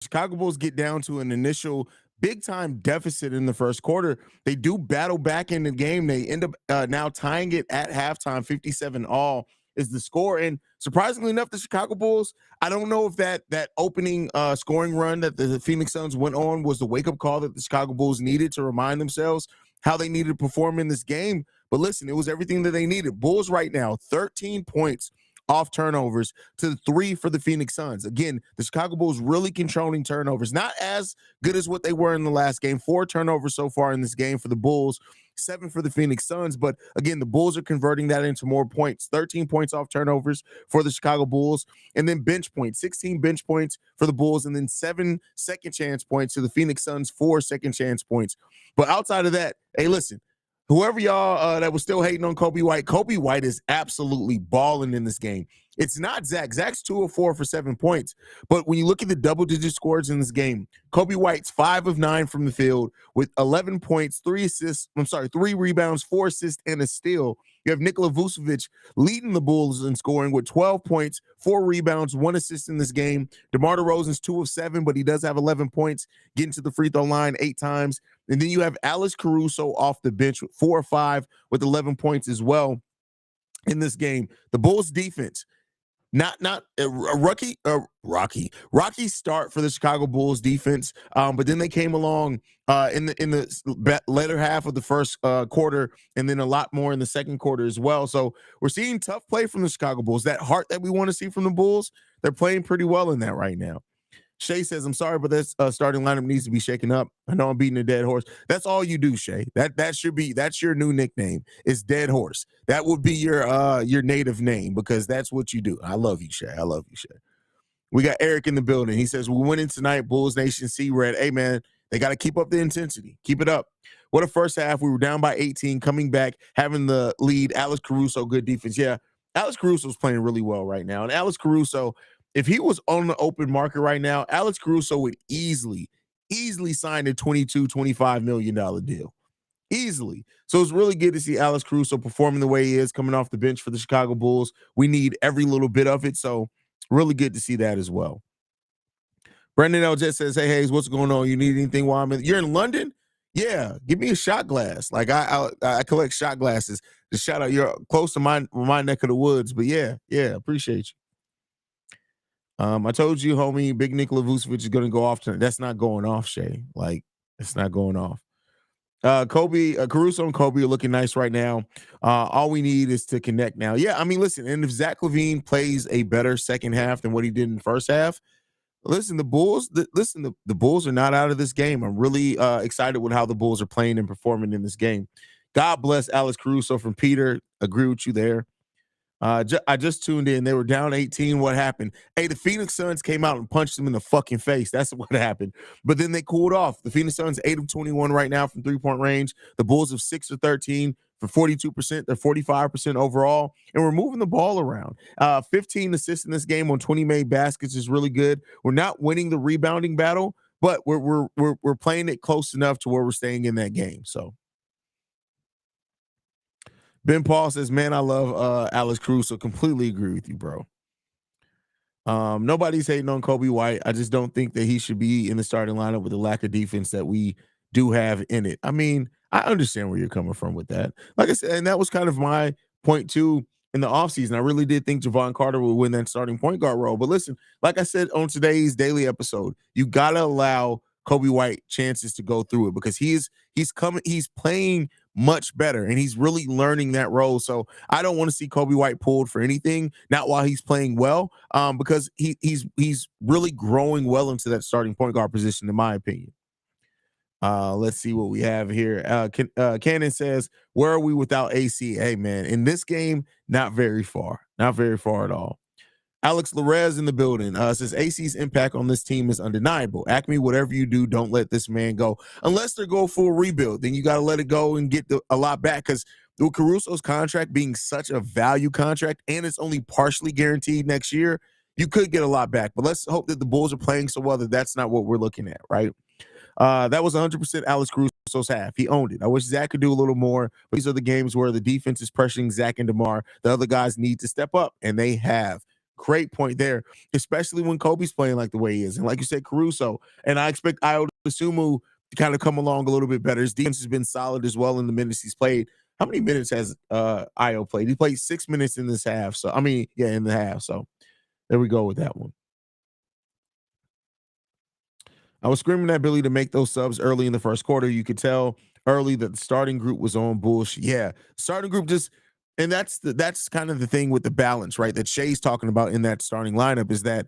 Chicago Bulls get down to an initial big time deficit in the first quarter. They do battle back in the game. They end up now tying it at halftime. 57 all is the score. And surprisingly enough, the Chicago Bulls, I don't know if that opening scoring run that the Phoenix Suns went on was the wake up call that the Chicago Bulls needed to remind themselves how they needed to perform in this game. But listen, it was everything that they needed. Bulls right now, 13 points off turnovers to 3 for the Phoenix Suns. Again, the Chicago Bulls really controlling turnovers. Not as good as what they were in the last game. 4 turnovers so far in this game for the Bulls, 7 for the Phoenix Suns. But again, the Bulls are converting that into more points. 13 points off turnovers for the Chicago Bulls. And then bench points, 16 bench points for the Bulls, and then 7 second chance points to the Phoenix Suns, 4 second chance points. But outside of that, hey, listen, whoever y'all that was still hating on Kobe White is absolutely balling in this game. It's not Zach. Zach's 2 of 4 for 7 points. But when you look at the double-digit scores in this game, Kobe White's 5 of 9 from the field with 11 points, 3 rebounds, 4 assists, and a steal. You have Nikola Vucevic leading the Bulls in scoring with 12 points, 4 rebounds, 1 assist in this game. DeMar DeRozan's 2 of 7, but he does have 11 points, getting to the free throw line 8 times. And then you have Alex Caruso off the bench with 4 or 5 with 11 points as well in this game. The Bulls defense, not a rocky start for the Chicago Bulls defense, but then they came along in the later half of the first quarter, and then a lot more in the second quarter as well. So we're seeing tough play from the Chicago Bulls. That heart that we want to see from the Bulls, they're playing pretty well in that right now. Shay says, I'm sorry, but this starting lineup needs to be shaken up. I know I'm beating a dead horse. That's all you do, Shay. That's your new nickname. Is Dead Horse. That would be your native name, because that's what you do. I love you, Shay. I love you, Shay. We got Eric in the building. He says, we're winning tonight, Bulls Nation, see red. Hey, man, they got to keep up the intensity. Keep it up. What a first half. We were down by 18, coming back, having the lead. Alex Caruso, good defense. Yeah, Alex Caruso's playing really well right now. And Alex Caruso, if he was on the open market right now, Alex Caruso would easily sign a $22-25 million deal. Easily. So it's really good to see Alex Caruso performing the way he is, coming off the bench for the Chicago Bulls. We need every little bit of it. So really good to see that as well. Brendan L. says, hey, Haize, what's going on? You need anything while I'm in? You're in London? Yeah, give me a shot glass. Like I collect shot glasses. Just shout out, you're close to my neck of the woods. But yeah, appreciate you. I told you, homie, big Nikola Vucevic is going to go off tonight. That's not going off, Shay. Like, it's not going off. Caruso and Kobe are looking nice right now. All we need is to connect now. Yeah, I mean, listen, and if Zach LaVine plays a better second half than what he did in the first half, listen, the Bulls are not out of this game. I'm really excited with how the Bulls are playing and performing in this game. God bless Alex Caruso from Peter. Agree with you there. I just tuned in. They were down 18. What happened? Hey, the Phoenix Suns came out and punched them in the fucking face. That's what happened. But then they cooled off. The Phoenix Suns 8 of 21 right now from three-point range. The Bulls have 6 of 13 for 42%. They're 45% overall, and we're moving the ball around. 15 assists in this game on 20 made baskets is really good. We're not winning the rebounding battle, but we're playing it close enough to where we're staying in that game. So. Ben Paul says, man, I love Alex Caruso. Completely agree with you, bro. Nobody's hating on Kobe White. I just don't think that he should be in the starting lineup with the lack of defense that we do have in it. I mean, I understand where you're coming from with that. Like I said, and that was kind of my point too in the offseason. I really did think Javon Carter would win that starting point guard role. But listen, like I said on today's daily episode, you got to allow Kobe White chances to go through it, because he's playing much better, and he's really learning that role. So I don't want to see Kobe White pulled for anything, not while he's playing well, because he's really growing well into that starting point guard position, in my opinion. Let's see what we have here. Cannon says, where are we without AC? Hey, man, in this game, not very far at all. Alex Larez in the building says AC's impact on this team is undeniable. Acme, whatever you do, don't let this man go. Unless they go full rebuild, then you got to let it go and get a lot back, because with Caruso's contract being such a value contract and it's only partially guaranteed next year, you could get a lot back. But let's hope that the Bulls are playing so well that that's not what we're looking at, right? That was 100% Alex Caruso's half. He owned it. I wish Zach could do a little more, but these are the games where the defense is pressuring Zach and DeMar. The other guys need to step up, and they have. great point there, especially when Kobe's playing like the way he is. And like you said, Caruso, and I expect Io Sumu to kind of come along a little bit better. His defense has been solid as well in the minutes he's played. How many minutes has Io played? He played 6 minutes in this half. So I mean, yeah, in the half. So there we go with that one. I was screaming at Billy to make those subs early in the first quarter. You could tell early that the starting group was on bullshit. Yeah, starting group just, and that's kind of the thing with the balance, right? That Shay's talking about in that starting lineup is that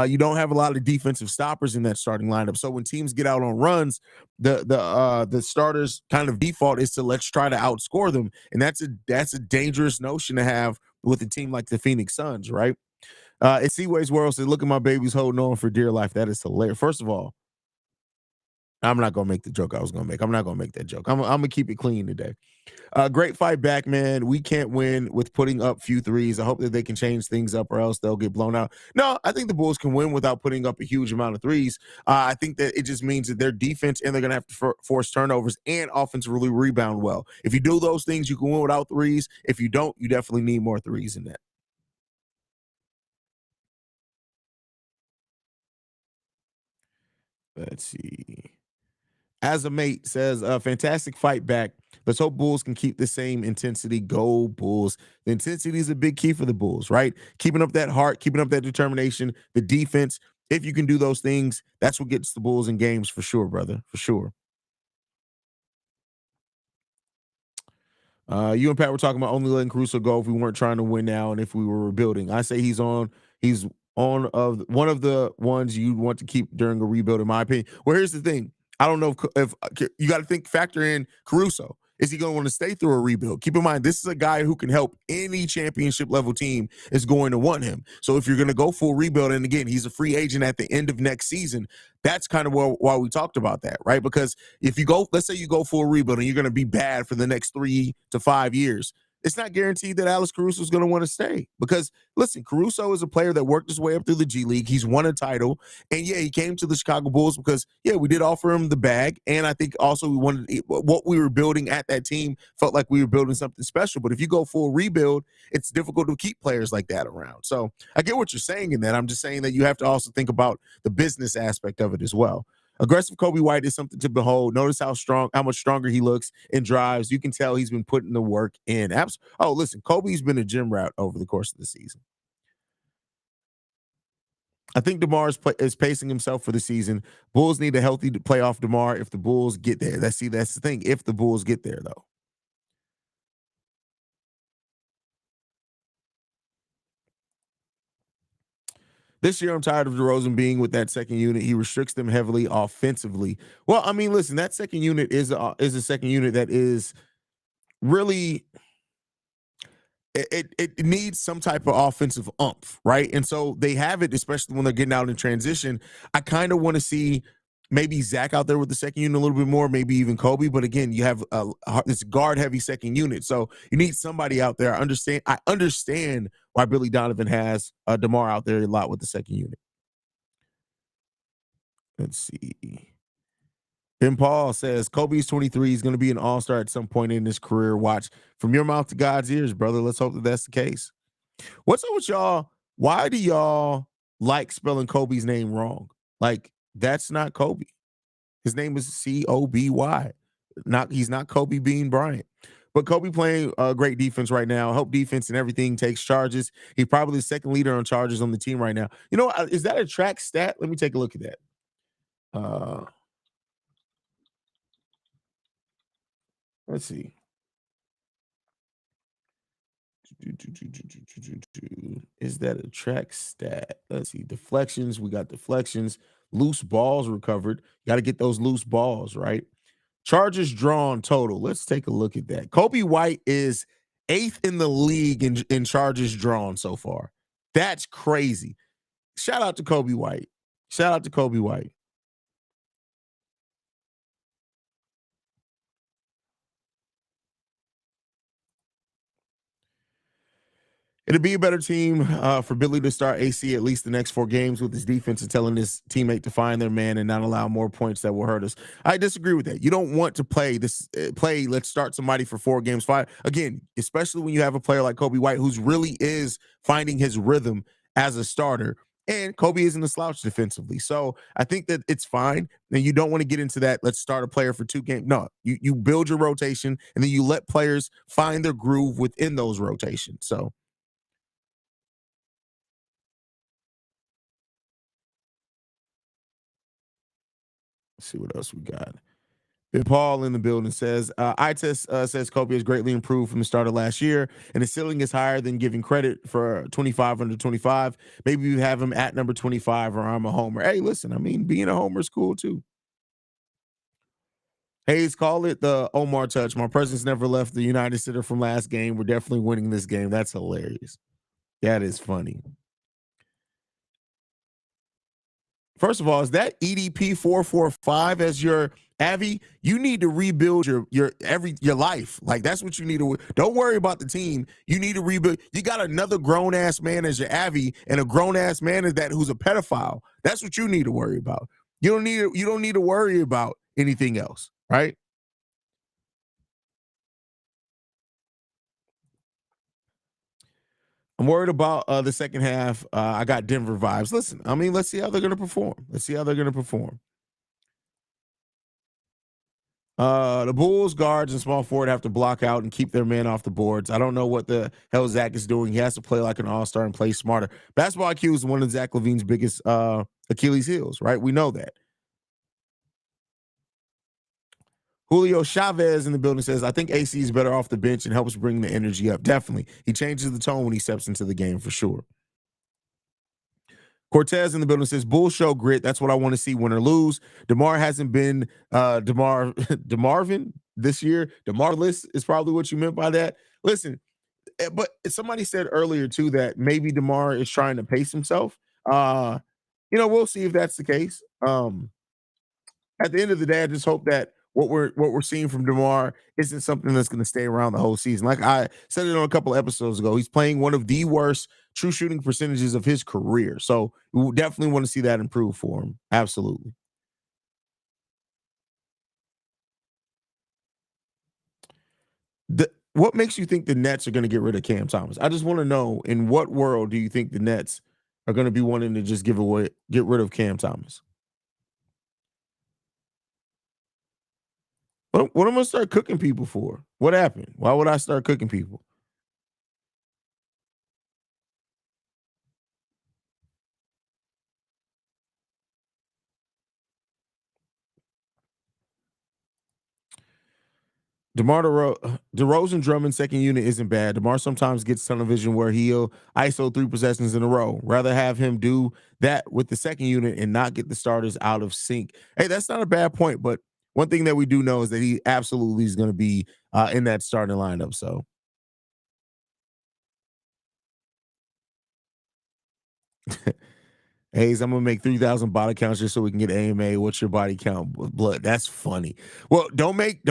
you don't have a lot of defensive stoppers in that starting lineup. So when teams get out on runs, the starters kind of default is to let's try to outscore them, and that's a dangerous notion to have with a team like the Phoenix Suns, right? It's Seaway's World said, "Look at my babies holding on for dear life." That is hilarious. First of all, I'm not gonna make the joke I was gonna make. I'm not gonna make that joke. I'm gonna keep it clean today. Great fight back, man. We can't win with putting up few threes. I hope that they can change things up, or else they'll get blown out. No, I think the Bulls can win without putting up a huge amount of threes. I think that it just means that their defense and they're gonna have to force turnovers and offensively rebound well. If you do those things, you can win without threes. If you don't, you definitely need more threes in that. Let's see. As a mate says, a fantastic fight back. Let's hope Bulls can keep the same intensity. Go Bulls. The intensity is a big key for the Bulls, right? Keeping up that heart, keeping up that determination, the defense. If you can do those things, that's what gets the Bulls in games for sure, brother, for sure. You and Pat were talking about only letting Caruso go if we weren't trying to win now and if we were rebuilding. I say he's on of one of the ones you want to keep during a rebuild, in my opinion. Well, here's the thing. I don't know if you got to factor in Caruso. Is he going to want to stay through a rebuild? Keep in mind, this is a guy who can help any championship level team is going to want him. So if you're going to go full rebuild, and again, he's a free agent at the end of next season, that's kind of why we talked about that, right? Because if you go, let's say you go full rebuild and you're going to be bad for the next 3 to 5 years, it's not guaranteed that Alex Caruso is going to want to stay because listen, Caruso is a player that worked his way up through the G League. He's won a title, and yeah, he came to the Chicago Bulls because yeah, we did offer him the bag, and I think also we wanted what we were building at that team felt like we were building something special. But if you go full rebuild, it's difficult to keep players like that around. So I get what you're saying in that. I'm just saying that you have to also think about the business aspect of it as well. Aggressive Kobe White is something to behold. Notice how much stronger he looks in drives. You can tell he's been putting the work in. Oh, listen, Kobe's been a gym rat over the course of the season. I think DeMar is pacing himself for the season. Bulls need a healthy playoff DeMar if the Bulls get there. That's the thing. If the Bulls get there, though. This year, I'm tired of DeRozan being with that second unit. He restricts them heavily offensively. Well, I mean, listen, that second unit is a second unit that is really it needs some type of offensive umph, right? And so they have it, especially when they're getting out in transition. I kind of want to see maybe Zach out there with the second unit a little bit more, maybe even Kobe. But again, you have this guard heavy second unit, so you need somebody out there. I understand why Billy Donovan has DeMar out there a lot with the second unit. Let's see. Ben Paul says Kobe's 23. He's going to be an all-star at some point in his career. Watch from your mouth to God's ears, brother. Let's hope that that's the case. What's up with y'all? Why do y'all like spelling Kobe's name wrong? Like that's not Kobe. His name is Coby. He's not Kobe Bean Bryant. But Kobe playing great defense right now. Hope defense and everything takes charges. He's probably the second leader on charges on the team right now. You know, is that a track stat? Let me take a look at that. Uh, let's see. Is that a track stat? Let's see. Deflections. We got deflections. Loose balls recovered. Got to get those loose balls, right? Charges drawn total. Let's take a look at that. Kobe White is eighth in the league in charges drawn so far. That's crazy. Shout out to Kobe White. Shout out to Kobe White. It'd be a better team for Billy to start AC at least the next 4 games with his defense and telling his teammate to find their man and not allow more points that will hurt us. I disagree with that. You don't want to play this play. Let's start somebody for 4 games. Five again, especially when you have a player like Kobe White who's really is finding his rhythm as a starter. And Kobe isn't a slouch defensively. So I think that it's fine. And you don't want to get into that, let's start a player for 2 games. No, you build your rotation and then you let players find their groove within those rotations. So let's see what else we got. And Paul in the building says, ITES says Kobe has greatly improved from the start of last year, and his ceiling is higher than giving credit for 25 under 25. Maybe you have him at number 25 or I'm a homer. Hey, listen, I mean, being a homer is cool too. Haize, call it the Omar touch. My presence never left the United Center from last game. We're definitely winning this game. That's hilarious. That is funny. First of all, is that EDP 445 as your Avi? You need to rebuild your life. Like that's what you need to. Don't worry about the team. You need to rebuild. You got another grown ass man as your Avi, and a grown ass man is that who's a pedophile. That's what you need to worry about. You don't need to worry about anything else, right? I'm worried about the second half. I got Denver vibes. Listen, I mean, let's see how they're going to perform. Let's see how they're going to perform. The Bulls guards and small forward have to block out and keep their man off the boards. I don't know what the hell Zach is doing. He has to play like an all-star and play smarter. Basketball IQ is one of Zach Levine's biggest Achilles heels, right? We know that. Julio Chavez in the building says, I think AC is better off the bench and helps bring the energy up. Definitely. He changes the tone when he steps into the game for sure. Cortez in the building says, Bulls show grit. That's what I want to see, win or lose. DeMar hasn't been DeMarvin this year. DeMarless is probably what you meant by that. Listen, but somebody said earlier too that maybe DeMar is trying to pace himself. We'll see if that's the case. At the end of the day, I just hope that what we're seeing from DeMar isn't something that's going to stay around the whole season. Like I said it on a couple episodes ago, he's playing one of the worst true shooting percentages of his career. So we definitely want to see that improve for him. Absolutely. What makes you think the Nets are going to get rid of Cam Thomas? I just want to know, in what world do you think the Nets are going to be wanting to just get rid of Cam Thomas? What am I gonna start cooking people for? What happened? Why would I start cooking people? DeRozan Drummond second unit isn't bad. DeMar sometimes gets tunnel vision where he'll ISO 3 possessions in a row. Rather have him do that with the second unit and not get the starters out of sync. Hey, that's not a bad point, but one thing that we do know is that he absolutely is going to be in that starting lineup. So Haize, I'm gonna make 3,000 body counts just so we can get AMA. What's your body count? Blood. That's funny. Well, don't make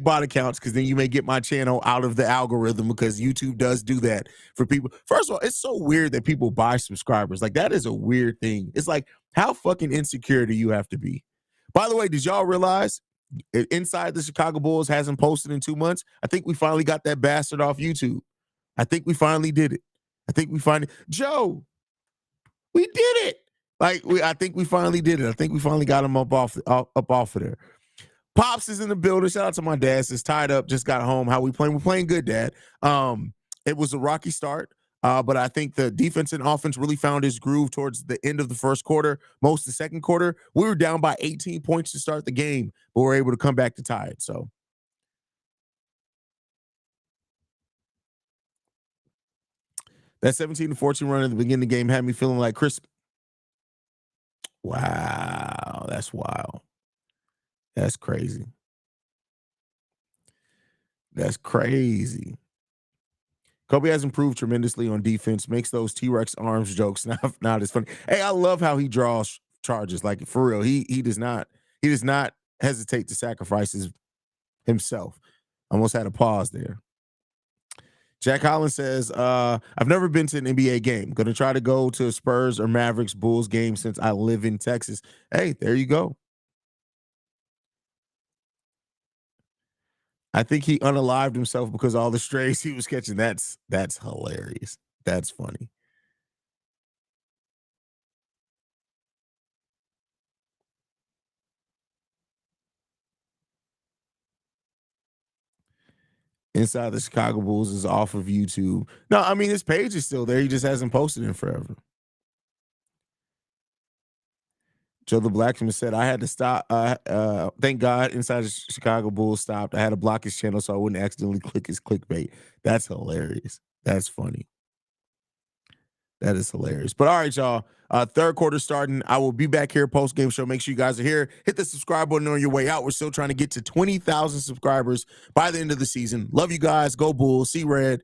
body counts because then you may get my channel out of the algorithm because YouTube does do that for people. First of all, it's so weird that people buy subscribers. Like that is a weird thing. It's like how fucking insecure do you have to be? By the way, did y'all realize inside the Chicago Bulls hasn't posted in 2 months? I think we finally got that bastard off YouTube. I think we finally did it. I think we finally Joe. We did it. I think we finally did it. I think we finally got him up off of there. Pops is in the building. Shout out to my dad. Says tied up, just got home. How we playing? We're playing good, Dad. It was a rocky start, but I think the defense and offense really found his groove towards the end of the first quarter, most of the second quarter. We were down by 18 points to start the game, but we are able to come back to tie it. So that 17 to 14 run at the beginning of the game had me feeling like Chris. Wow, that's wild. That's crazy. That's crazy. Kobe has improved tremendously on defense, makes those T-Rex arms jokes not as funny. Hey, I love how he draws charges. Like for real. He does not hesitate to sacrifice himself. Almost had a pause there. Jack Holland says, I've never been to an NBA game. Gonna try to go to a Spurs or Mavericks Bulls game since I live in Texas. Hey, there you go. I think he unalived himself because all the strays he was catching. That's hilarious. That's funny. Inside the Chicago Bulls is off of YouTube. No, I mean his page is still there. He just hasn't posted in forever. Joe the Blacksmith said, I had to stop. Thank God Inside the Chicago Bulls stopped. I had to block his channel so I wouldn't accidentally click his clickbait. That's hilarious. That's funny. That is hilarious. But all right, y'all. Third quarter starting. I will be back here post game show. Make sure you guys are here. Hit the subscribe button on your way out. We're still trying to get to 20,000 subscribers by the end of the season. Love you guys. Go Bulls. See red.